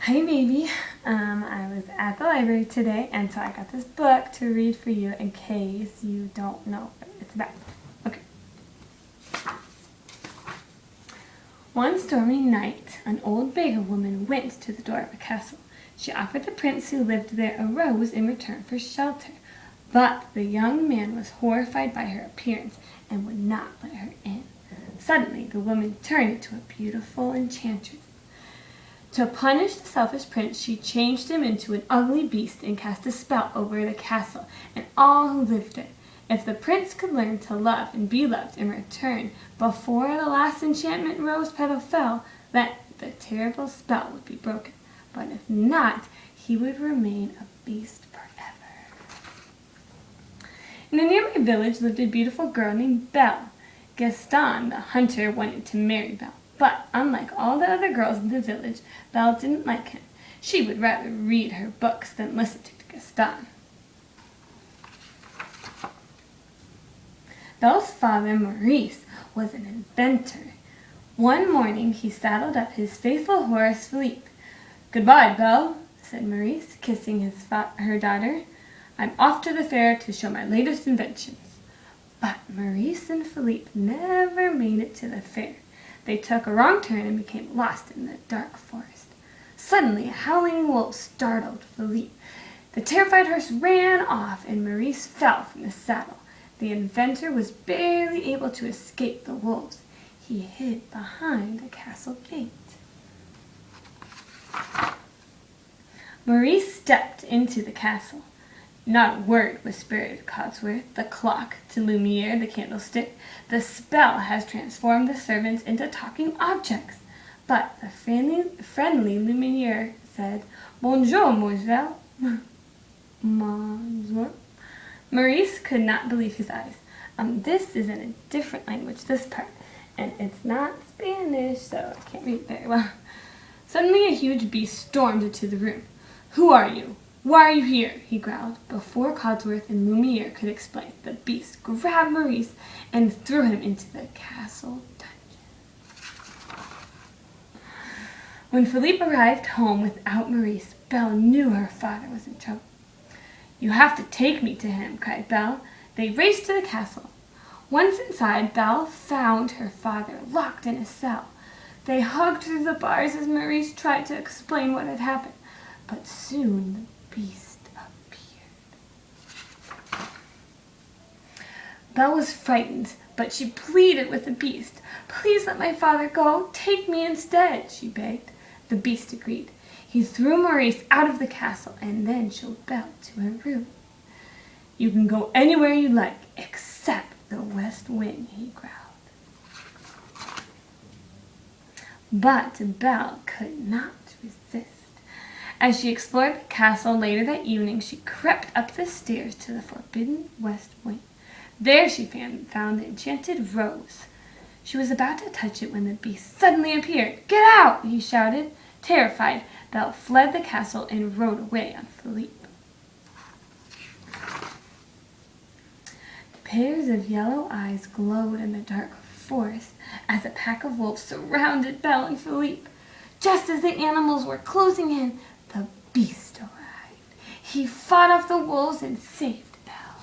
Hi baby, I was at the library today and so I got this book to read for you in case you don't know what it's about. Okay. One stormy night, an old beggar woman went to the door of a castle. She offered the prince who lived there a rose in return for shelter, but the young man was horrified by her appearance and would not let her in. Suddenly, the woman turned into a beautiful enchantress. To punish the selfish prince, she changed him into an ugly beast and cast a spell over the castle and all who lived there. If the prince could learn to love and be loved in return before the last enchantment rose petal fell, then the terrible spell would be broken. But if not, he would remain a beast forever. In a nearby village lived a beautiful girl named Belle. Gaston, the hunter, wanted to marry Belle. But, unlike all the other girls in the village, Belle didn't like him. She would rather read her books than listen to Gaston. Belle's father, Maurice, was an inventor. One morning he saddled up his faithful horse, Philippe. "Goodbye, Belle," said Maurice, kissing her daughter. "I'm off to the fair to show my latest inventions." But Maurice and Philippe never made it to the fair. They took a wrong turn and became lost in the dark forest. Suddenly, a howling wolf startled Philippe. The terrified horse ran off and Maurice fell from the saddle. The inventor was barely able to escape the wolves. He hid behind a castle gate. Maurice stepped into the castle. Not a word, whispered Codsworth, the clock, to Lumiere, the candlestick. "The spell has transformed the servants into talking objects." But the friendly Lumiere said, "Bonjour, mademoiselle." Bonjour. Maurice could not believe his eyes. This is in a different language, this part, and it's not Spanish, so I can't read it very well. Suddenly a huge beast stormed into the room. "Who are you? Why are you here?" he growled. Before Codsworth and Lumiere could explain, the beast grabbed Maurice and threw him into the castle dungeon. When Philippe arrived home without Maurice, Belle knew her father was in trouble. "You have to take me to him," cried Belle. They raced to the castle. Once inside, Belle found her father locked in a cell. They hugged through the bars as Maurice tried to explain what had happened. But soon the beast appeared. Belle was frightened, but she pleaded with the beast. "Please let my father go. Take me instead," she begged. The beast agreed. He threw Maurice out of the castle and then showed Belle to her room. "You can go anywhere you like except the west wing," he growled. But Belle could not resist. As she explored the castle later that evening, she crept up the stairs to the forbidden west wing. There she found the enchanted rose. She was about to touch it when the beast suddenly appeared. "Get out!" he shouted. Terrified, Belle fled the castle and rode away on Philippe. Pairs of yellow eyes glowed in the dark forest as a pack of wolves surrounded Belle and Philippe. Just as the animals were closing in, the beast arrived. He fought off the wolves and saved Belle.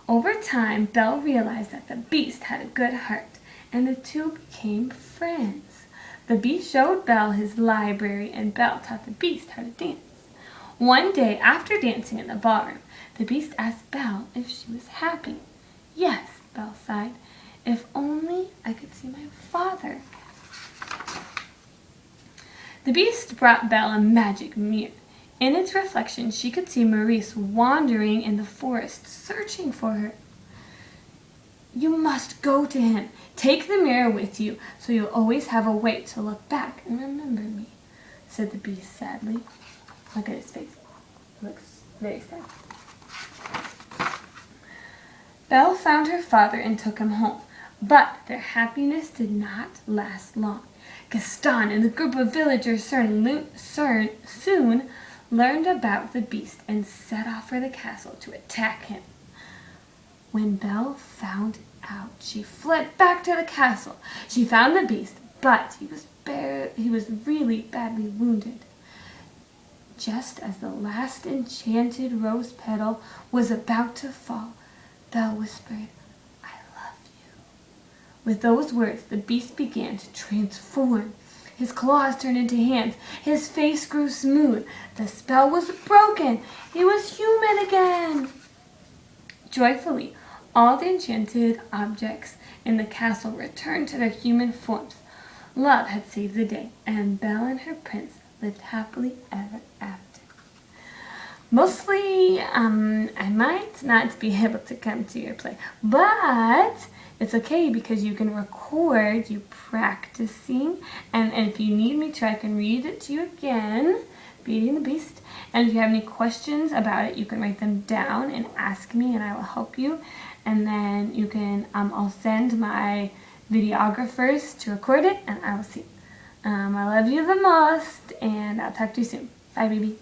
Over time, Belle realized that the beast had a good heart, and the two became friends. The beast showed Belle his library, and Belle taught the beast how to dance. One day, after dancing in the ballroom, the beast asked Belle if she was happy. "Yes," Belle sighed. "If only I could see my father." The beast brought Belle a magic mirror. In its reflection, she could see Maurice wandering in the forest, searching for her. "You must go to him. Take the mirror with you, so you'll always have a way to look back and remember me," said the beast sadly. Look at his face. He looks very sad. Belle found her father and took him home, but their happiness did not last long. Gaston and the group of villagers soon learned about the beast and set off for the castle to attack him. When Belle found out, she fled back to the castle. She found the beast, but he was he was really badly wounded. Just as the last enchanted rose petal was about to fall, Belle whispered, "I love you." With those words, the beast began to transform. His claws turned into hands. His face grew smooth. The spell was broken. He was human again. Joyfully, all the enchanted objects in the castle returned to their human forms. Love had saved the day, and Belle and her prince lived happily ever after. Mostly, I might not be able to come to your play, but it's okay because you can record you practicing, and if you need me to, I can read it to you again, Beauty and the Beast. And if you have any questions about it, you can write them down and ask me, and I will help you. And then you can, I'll send my videographers to record it, and I will see. I love you the most, and I'll talk to you soon. Bye, baby.